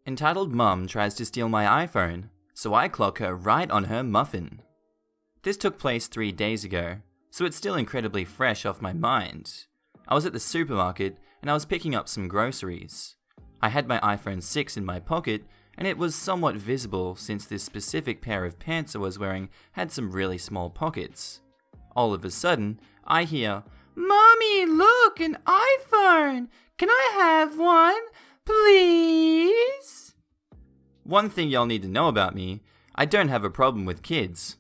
Entitled mum tries to steal my iPhone, so I clock her right on her muffin. This took place 3 days ago, so it's still incredibly fresh off my mind. I was at the supermarket and I was picking up some groceries. I had my iPhone 6 in my pocket and it was somewhat visible since this specific pair of pants I was wearing had some really small pockets. All of a sudden, I hear, "Mommy, look, an iPhone! Can I have one, please?" One thing y'all need to know about me, I don't have a problem with kids.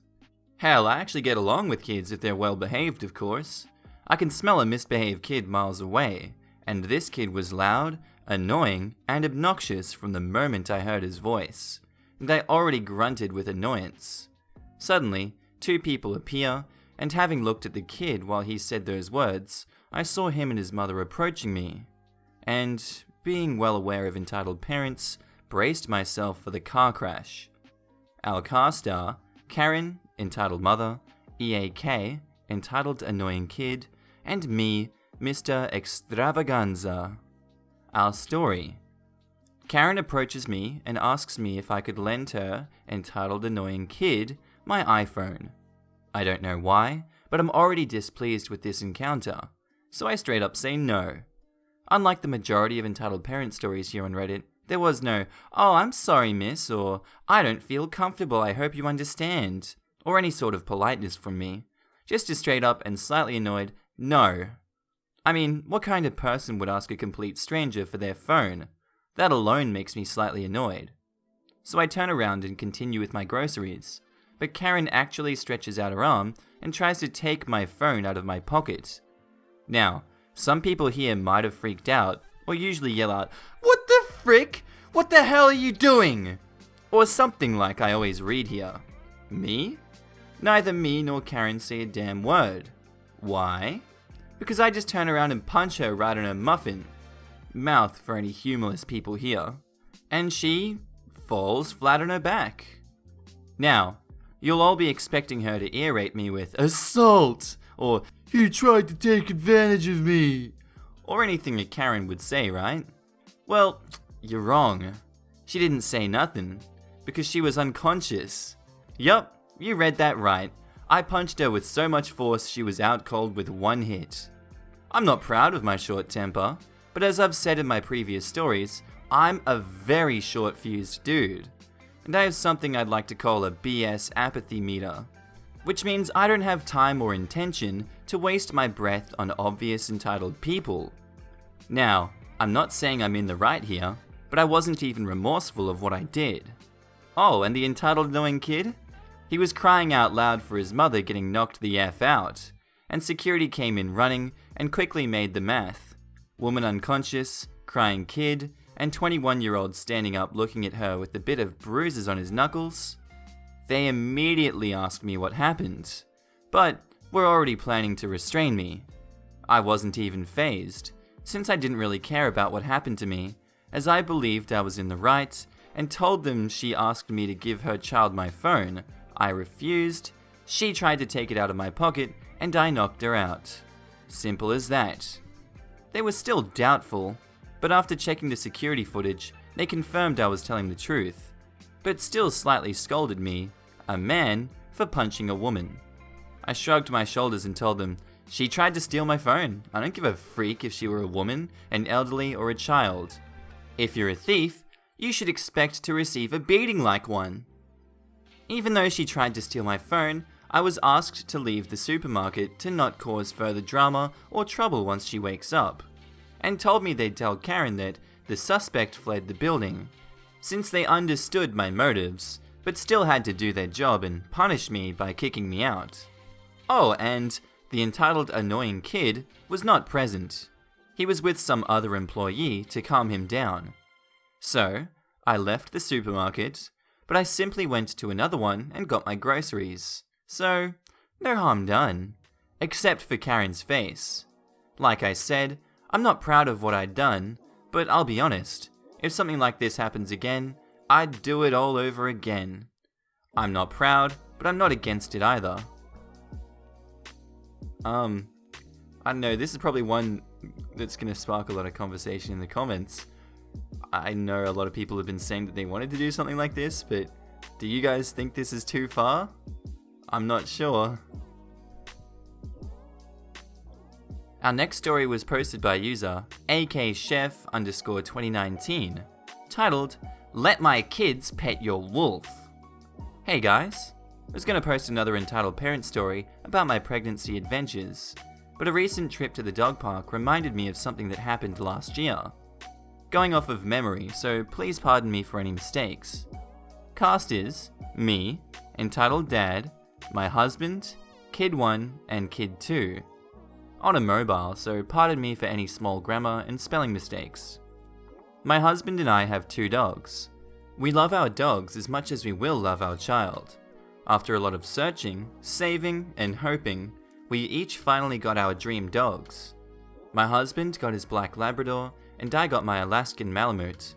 Hell, I actually get along with kids if they're well behaved, of course. I can smell a misbehaved kid miles away, and this kid was loud, annoying, and obnoxious from the moment I heard his voice, and I already grunted with annoyance. Suddenly, 2 people appear, and having looked at the kid while he said those words, I saw him and his mother approaching me, and, being well aware of entitled parents, braced myself for the car crash. Our car star, Karen, entitled mother, EAK, entitled annoying kid, and me, Mr. Extravaganza. Our story. Karen approaches me and asks me if I could lend her, entitled annoying kid, my iPhone. I don't know why, but I'm already displeased with this encounter, so I straight up say no. Unlike the majority of entitled parent stories here on Reddit, there was no, "Oh, I'm sorry, miss," or "I don't feel comfortable, I hope you understand," or any sort of politeness from me. Just a straight up and slightly annoyed, no. I mean, what kind of person would ask a complete stranger for their phone? That alone makes me slightly annoyed. So I turn around and continue with my groceries, but Karen actually stretches out her arm and tries to take my phone out of my pocket. Now, some people here might have freaked out, or usually yell out, "What the frick? What the hell are you doing?" Or something like I always read here. Me? Neither me nor Karen say a damn word. Why? Because I just turn around and punch her right on her muffin. Mouth for any humorless people here. And she falls flat on her back. Now, you'll all be expecting her to irate me with "assault," or "you tried to take advantage of me," or anything that Karen would say, right? Well, you're wrong. She didn't say nothing, because she was unconscious. Yup, you read that right. I punched her with so much force she was out cold with one hit. I'm not proud of my short temper, but as I've said in my previous stories, I'm a very short-fused dude. And I have something I'd like to call a BS apathy meter, which means I don't have time or intention to waste my breath on obvious entitled people. Now, I'm not saying I'm in the right here, but I wasn't even remorseful of what I did. Oh, and the entitled annoying kid? He was crying out loud for his mother getting knocked the F out, and security came in running and quickly made the math. Woman unconscious, crying kid, and 21-year-old standing up looking at her with a bit of bruises on his knuckles. They immediately asked me what happened, but were already planning to restrain me. I wasn't even fazed, since I didn't really care about what happened to me, as I believed I was in the right, and told them she asked me to give her child my phone. I refused, she tried to take it out of my pocket, and I knocked her out. Simple as that. They were still doubtful, but after checking the security footage, they confirmed I was telling the truth, but still slightly scolded me, a man, for punching a woman. I shrugged my shoulders and told them, "She tried to steal my phone. I don't give a freak if she were a woman, an elderly, or a child. If you're a thief, you should expect to receive a beating like one." Even though she tried to steal my phone, I was asked to leave the supermarket to not cause further drama or trouble once she wakes up, and told me they'd tell Karen that the suspect fled the building, since they understood my motives, but still had to do their job and punish me by kicking me out. Oh, and the entitled annoying kid was not present. He was with some other employee to calm him down. So, I left the supermarket, but I simply went to another one and got my groceries. So, no harm done. Except for Karen's face. Like I said, I'm not proud of what I'd done, but I'll be honest, if something like this happens again, I'd do it all over again. I'm not proud, but I'm not against it either. I don't know, this is probably one that's going to spark a lot of conversation in the comments. I know a lot of people have been saying that they wanted to do something like this, but do you guys think this is too far? I'm not sure. Our next story was posted by user AKChef_2019, titled, "Let My Kids Pet Your Wolf." Hey guys, I was going to post another entitled parent story about my pregnancy adventures, but a recent trip to the dog park reminded me of something that happened last year. Going off of memory, so please pardon me for any mistakes. Cast is me, entitled dad, my husband, kid 1, and kid 2. On a mobile, so pardon me for any small grammar and spelling mistakes. My husband and I have 2 dogs. We love our dogs as much as we will love our child. After a lot of searching, saving, and hoping, we each finally got our dream dogs. My husband got his black Labrador, and I got my Alaskan Malamute.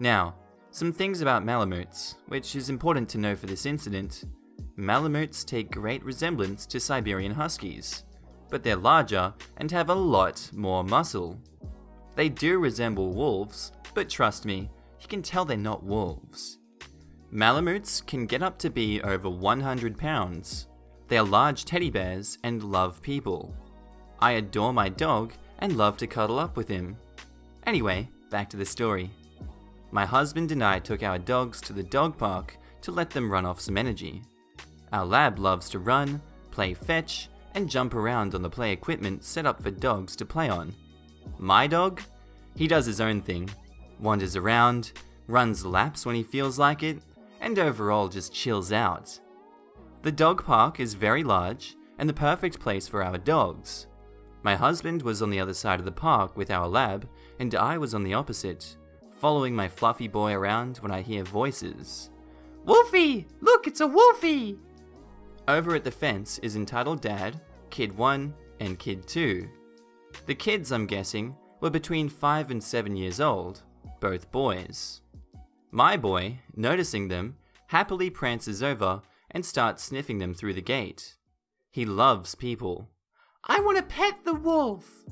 Now, some things about Malamutes, which is important to know for this incident. Malamutes take great resemblance to Siberian Huskies, but they're larger and have a lot more muscle. They do resemble wolves, but trust me, you can tell they're not wolves. Malamutes can get up to be over 100 pounds. They are large teddy bears and love people. I adore my dog and love to cuddle up with him. Anyway, back to the story. My husband and I took our dogs to the dog park to let them run off some energy. Our lab loves to run, play fetch, and jump around on the play equipment set up for dogs to play on. My dog? He does his own thing. Wanders around, runs laps when he feels like it, and overall just chills out. The dog park is very large and the perfect place for our dogs. My husband was on the other side of the park with our lab, and I was on the opposite, following my fluffy boy around when I hear voices. "Wolfie! Look, it's a Wolfie!" Over at the fence is entitled Dad, Kid 1, and Kid 2. The kids, I'm guessing, were between 5 and 7 years old, both boys. My boy, noticing them, happily prances over and starts sniffing them through the gate. He loves people. "I want to pet the wolf!"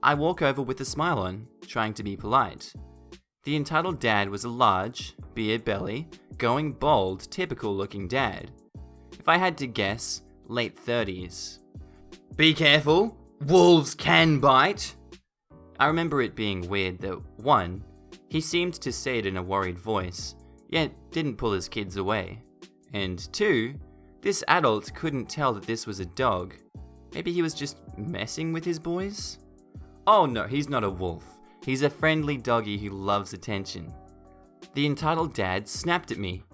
I walk over with a smile on, trying to be polite. The entitled dad was a large, beard belly, going bald, typical-looking dad. If I had to guess, late 30s. "Be careful! Wolves can bite!" I remember it being weird that, 1, he seemed to say it in a worried voice, yet didn't pull his kids away. And 2, this adult couldn't tell that this was a dog. Maybe he was just messing with his boys? Oh no, he's not a wolf. He's a friendly doggy who loves attention. The entitled dad snapped at me.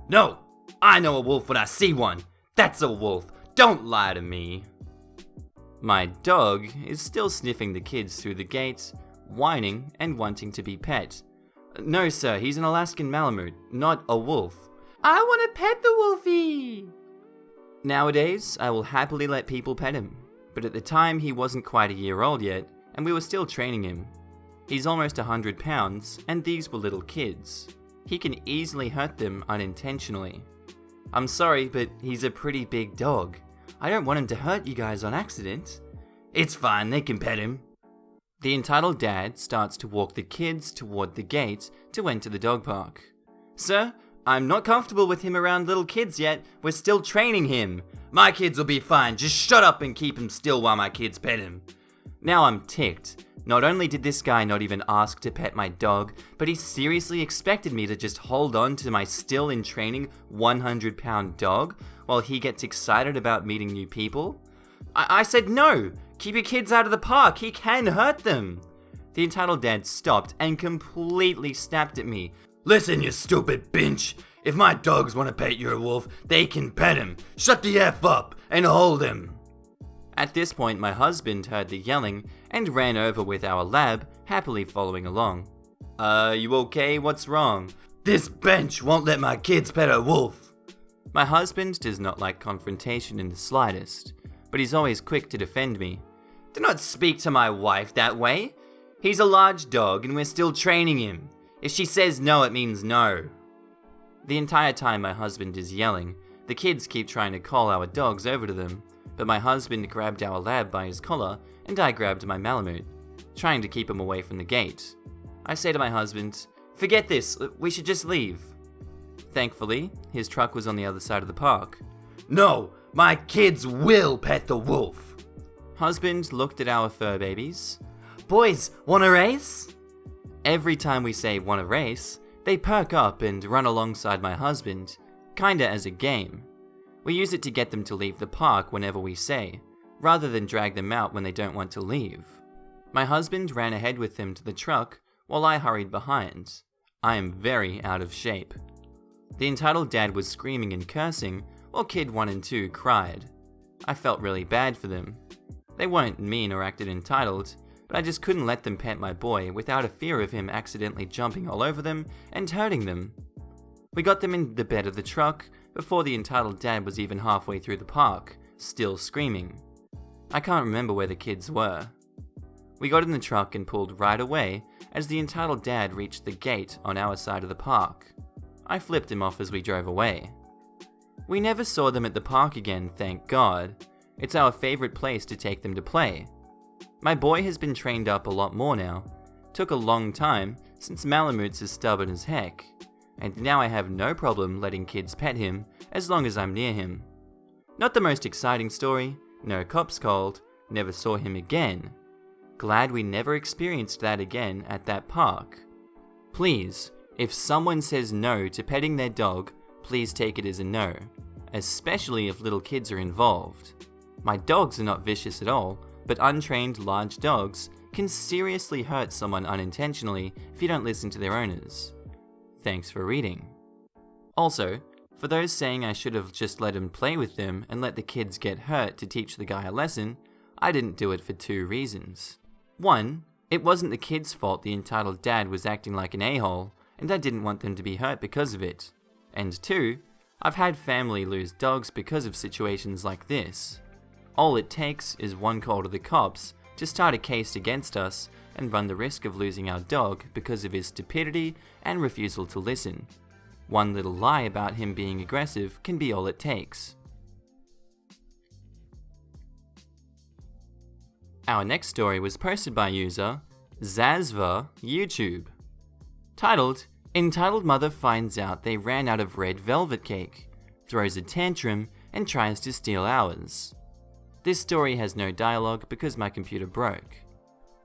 "No! I know a wolf when I see one! That's a wolf! Don't lie to me!" My dog is still sniffing the kids through the gate, whining and wanting to be pet. "No sir, he's an Alaskan Malamute, not a wolf." "I want to pet the Wolfie!" Nowadays, I will happily let people pet him, but at the time he wasn't quite a year old yet, and we were still training him. He's almost 100 pounds, and these were little kids. He can easily hurt them unintentionally. I'm sorry, but he's a pretty big dog. I don't want him to hurt you guys on accident. "It's fine, they can pet him." The entitled dad starts to walk the kids toward the gate to enter the dog park. "Sir, I'm not comfortable with him around little kids yet. We're still training him." "My kids will be fine. Just shut up and keep him still while my kids pet him." Now I'm ticked. Not only did this guy not even ask to pet my dog, but he seriously expected me to just hold on to my still in training 100-pound dog while he gets excited about meeting new people. I said no, keep your kids out of the park, he can hurt them. The entitled dad stopped and completely snapped at me. "Listen, you stupid binch. If my dogs want to pet your wolf, they can pet him. Shut the F up and hold him." At this point, my husband heard the yelling and ran over with our lab, happily following along. You okay? What's wrong?" "This bench won't let my kids pet a wolf." My husband does not like confrontation in the slightest, but he's always quick to defend me. "Do not speak to my wife that way. He's a large dog and we're still training him. If she says no, it means no." The entire time my husband is yelling, the kids keep trying to call our dogs over to them, but my husband grabbed our lab by his collar and I grabbed my Malamute, trying to keep him away from the gate. I say to my husband, "Forget this, we should just leave." Thankfully, his truck was on the other side of the park. "No, my kids will pet the wolf." Husband looked at our fur babies. "Boys, want a race?" Every time we say "want a race," they perk up and run alongside my husband, kinda as a game. We use it to get them to leave the park whenever we say, rather than drag them out when they don't want to leave. My husband ran ahead with them to the truck while I hurried behind. I am very out of shape. The entitled dad was screaming and cursing while kid 1 and 2 cried. I felt really bad for them. They weren't mean or acted entitled, but I just couldn't let them pet my boy without a fear of him accidentally jumping all over them and hurting them. We got them in the bed of the truck before the entitled dad was even halfway through the park, still screaming. I can't remember where the kids were. We got in the truck and pulled right away as the entitled dad reached the gate on our side of the park. I flipped him off as we drove away. We never saw them at the park again, thank God. It's our favorite place to take them to play. My boy has been trained up a lot more now. Took a long time since Malamutes is stubborn as heck. And now I have no problem letting kids pet him as long as I'm near him. Not the most exciting story, no cops called, never saw him again. Glad we never experienced that again at that park. Please, if someone says no to petting their dog, please take it as a no, especially if little kids are involved. My dogs are not vicious at all, but untrained large dogs can seriously hurt someone unintentionally if you don't listen to their owners. Thanks for reading. Also, for those saying I should have just let him play with them and let the kids get hurt to teach the guy a lesson, I didn't do it for 2 reasons. 1, it wasn't the kids' fault the entitled dad was acting like an a-hole, and I didn't want them to be hurt because of it. And 2, I've had family lose dogs because of situations like this. All it takes is one call to the cops to start a case against us and run the risk of losing our dog because of his stupidity and refusal to listen. One little lie about him being aggressive can be all it takes. Our next story was posted by user Zazva YouTube. Titled, "Entitled Mother Finds Out They Ran Out of Red Velvet Cake, Throws a Tantrum and Tries to Steal Ours." This story has no dialogue because my computer broke.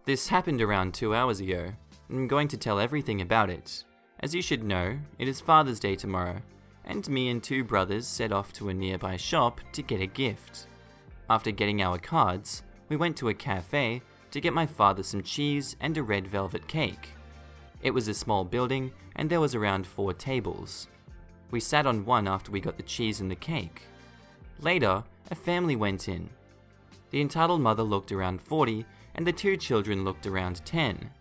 This happened around 2 hours ago, and I'm going to tell everything about it. As you should know, it is Father's Day tomorrow, and me and 2 brothers set off to a nearby shop to get a gift. After getting our cards, we went to a cafe to get my father some cheese and a red velvet cake. It was a small building, and there was around 4 tables. We sat on one after we got the cheese and the cake. Later, a family went in. The entitled mother looked around 40, and the 2 children looked around 10.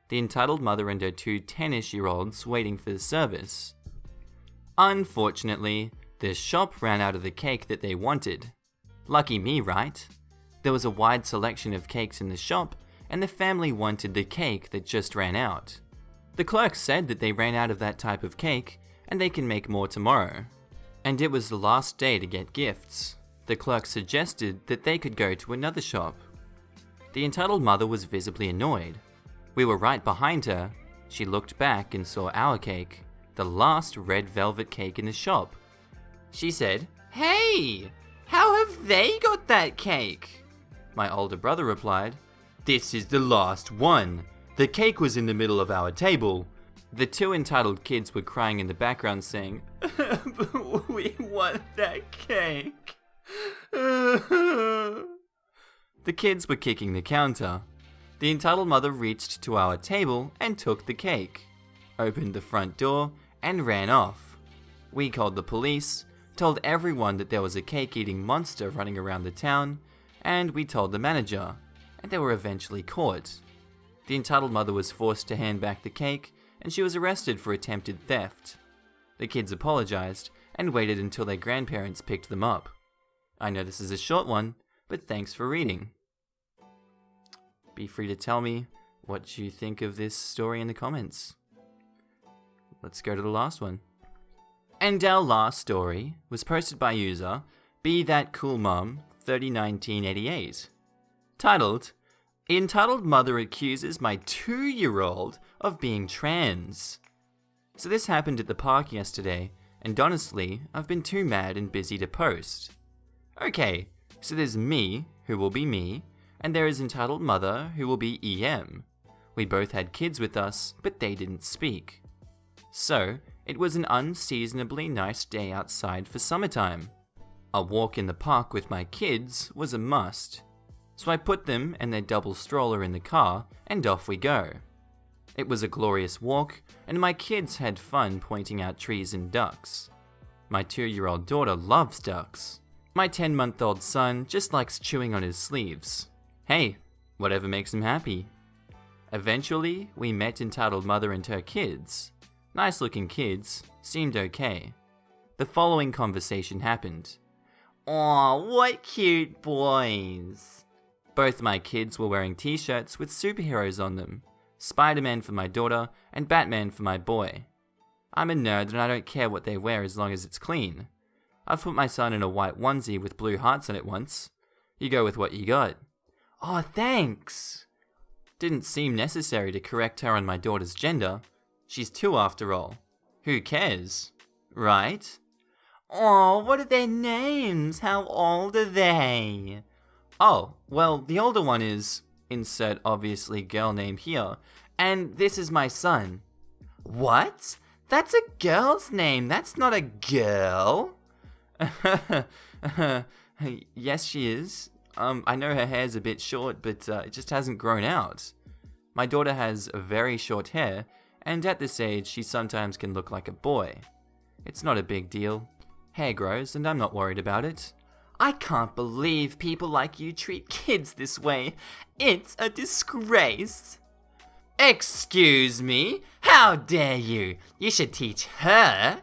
The entitled mother and her 2 10-ish-year-olds waiting for the service. Unfortunately, the shop ran out of the cake that they wanted. Lucky me, right? There was a wide selection of cakes in the shop, and the family wanted the cake that just ran out. The clerk said that they ran out of that type of cake, and they can make more tomorrow. And it was the last day to get gifts. The clerk suggested that they could go to another shop. The entitled mother was visibly annoyed. We were right behind her. She looked back and saw our cake, the last red velvet cake in the shop. She said, "Hey, how have they got that cake?" My older brother replied, "This is the last one. The cake was in the middle of our table." The 2 entitled kids were crying in the background saying, "But we want that cake." The kids were kicking the counter. The entitled mother reached to our table and took the cake, opened the front door, and ran off. We called the police, told everyone that there was a cake-eating monster running around the town, and we told the manager, and they were eventually caught. The entitled mother was forced to hand back the cake, and she was arrested for attempted theft. The kids apologized and waited until their grandparents picked them up. I know this is a short one, but thanks for reading. Be free to tell me what you think of this story in the comments. Let's go to the last one. And our last story was posted by user Be That Cool Mom 301988. Titled, Entitled mother accuses my 2-year-old of being trans. So this happened at the park yesterday, and honestly, I've been too mad and busy to post. Okay, so there's me, who will be me, and there is entitled mother, who will be EM. We both had kids with us, but they didn't speak. So, it was an unseasonably nice day outside for summertime. A walk in the park with my kids was a must. So I put them and their double stroller in the car, and off we go. It was a glorious walk, and my kids had fun pointing out trees and ducks. My 2-year-old daughter loves ducks. My 10-month-old son just likes chewing on his sleeves. Hey, whatever makes him happy. Eventually, we met entitled mother and her kids. Nice-looking kids, seemed okay. The following conversation happened. Aw, what cute boys. Both my kids were wearing t-shirts with superheroes on them. Spider-Man for my daughter and Batman for my boy. I'm a nerd and I don't care what they wear as long as it's clean. I've put my son in a white onesie with blue hearts on it once. You go with what you got. Aw, thanks. Didn't seem necessary to correct her on my daughter's gender. She's 2 after all. Who cares? Right? Aw, what are their names? How old are they? Oh, well, the older one is, insert obviously girl name here, and this is my son. What? That's a girl's name, that's not a girl. Yes, she is. I know her hair's a bit short, but it just hasn't grown out. My daughter has very short hair, and at this age, she sometimes can look like a boy. It's not a big deal. Hair grows, and I'm not worried about it. I can't believe people like you treat kids this way. It's a disgrace. Excuse me? How dare you? You should teach her.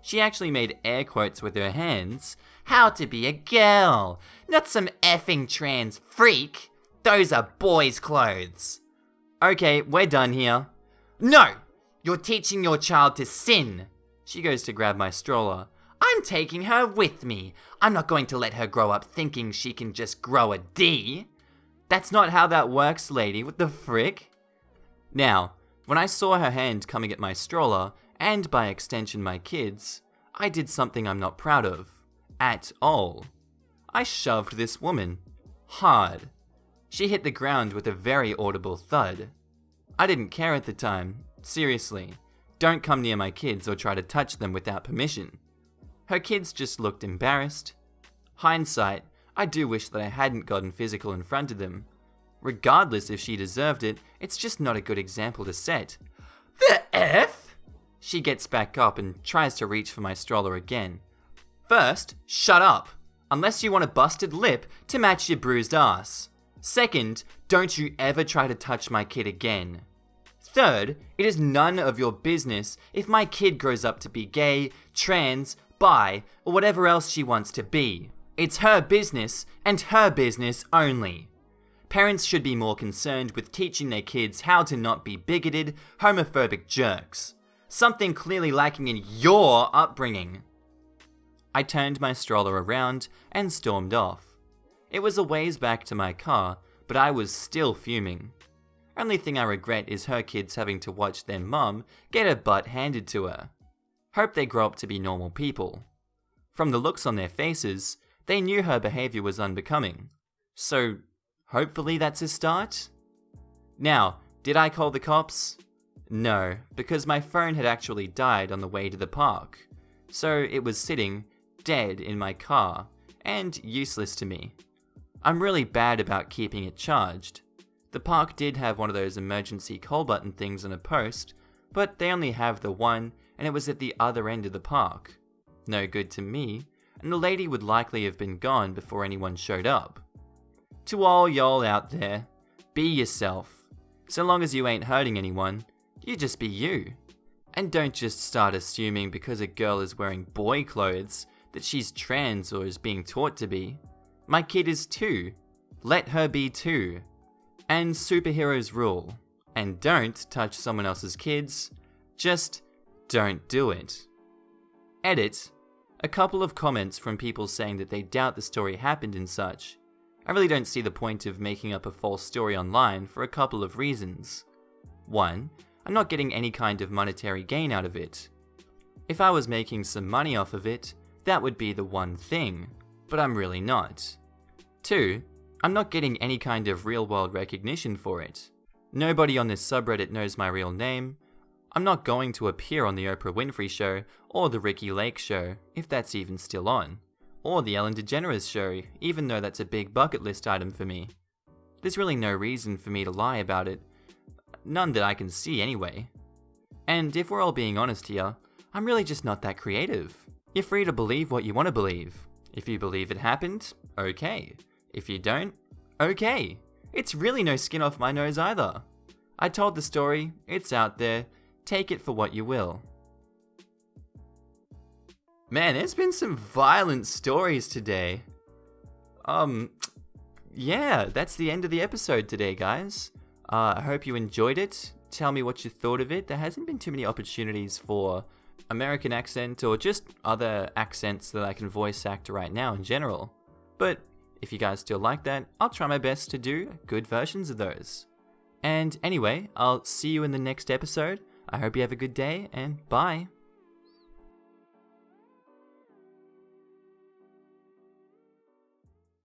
She actually made air quotes with her hands. How to be a girl, not some effing trans freak. Those are boys' clothes. Okay, we're done here. No! You're teaching your child to sin. She goes to grab my stroller. I'm taking her with me. I'm not going to let her grow up thinking she can just grow a D. That's not how that works, lady. What the frick? Now, when I saw her hand coming at my stroller, and by extension my kids, I did something I'm not proud of. At all. I shoved this woman. Hard. She hit the ground with a very audible thud. I didn't care at the time. Seriously. Don't come near my kids or try to touch them without permission. Her kids just looked embarrassed. Hindsight, I do wish that I hadn't gotten physical in front of them. Regardless if she deserved it, it's just not a good example to set. The F? She gets back up and tries to reach for my stroller again. First, shut up, unless you want a busted lip to match your bruised ass. Second, don't you ever try to touch my kid again. Third, it is none of your business if my kid grows up to be gay, trans, bi, or whatever else she wants to be. It's her business, and her business only. Parents should be more concerned with teaching their kids how to not be bigoted, homophobic jerks. Something clearly lacking in your upbringing. I turned my stroller around and stormed off. It was a ways back to my car, but I was still fuming. Only thing I regret is her kids having to watch their mum get her butt handed to her. Hope they grow up to be normal people. From the looks on their faces, they knew her behavior was unbecoming. So, hopefully that's a start? Now, did I call the cops? No, because my phone had actually died on the way to the park. So it was sitting, dead in my car, and useless to me. I'm really bad about keeping it charged. The park did have one of those emergency call button things on a post, but they only have the one, and it was at the other end of the park. No good to me, and the lady would likely have been gone before anyone showed up. To all y'all out there, be yourself. So long as you ain't hurting anyone, you just be you. And don't just start assuming because a girl is wearing boy clothes that she's trans or is being taught to be. My kid is 2. Let her be 2. And superheroes rule. And don't touch someone else's kids. Just don't do it. Edit. A couple of comments from people saying that they doubt the story happened and such. I really don't see the point of making up a false story online for a couple of reasons. 1. I'm not getting any kind of monetary gain out of it. If I was making some money off of it, that would be the one thing, but I'm really not. 2. I'm not getting any kind of real-world recognition for it. Nobody on this subreddit knows my real name. I'm not going to appear on the Oprah Winfrey Show or the Ricky Lake Show, if that's even still on, or the Ellen DeGeneres Show, even though that's a big bucket list item for me. There's really no reason for me to lie about it. None that I can see anyway. And if we're all being honest here, I'm really just not that creative. You're free to believe what you want to believe. If you believe it happened, okay. If you don't, okay. It's really no skin off my nose either. I told the story, it's out there, take it for what you will. Man, there's been some violent stories today. Yeah, that's the end of the episode today, guys. I hope you enjoyed it. Tell me what you thought of it. There hasn't been too many opportunities for American accent or just other accents that I can voice act right now in general. But if you guys still like that, I'll try my best to do good versions of those. And anyway, I'll see you in the next episode. I hope you have a good day, and bye.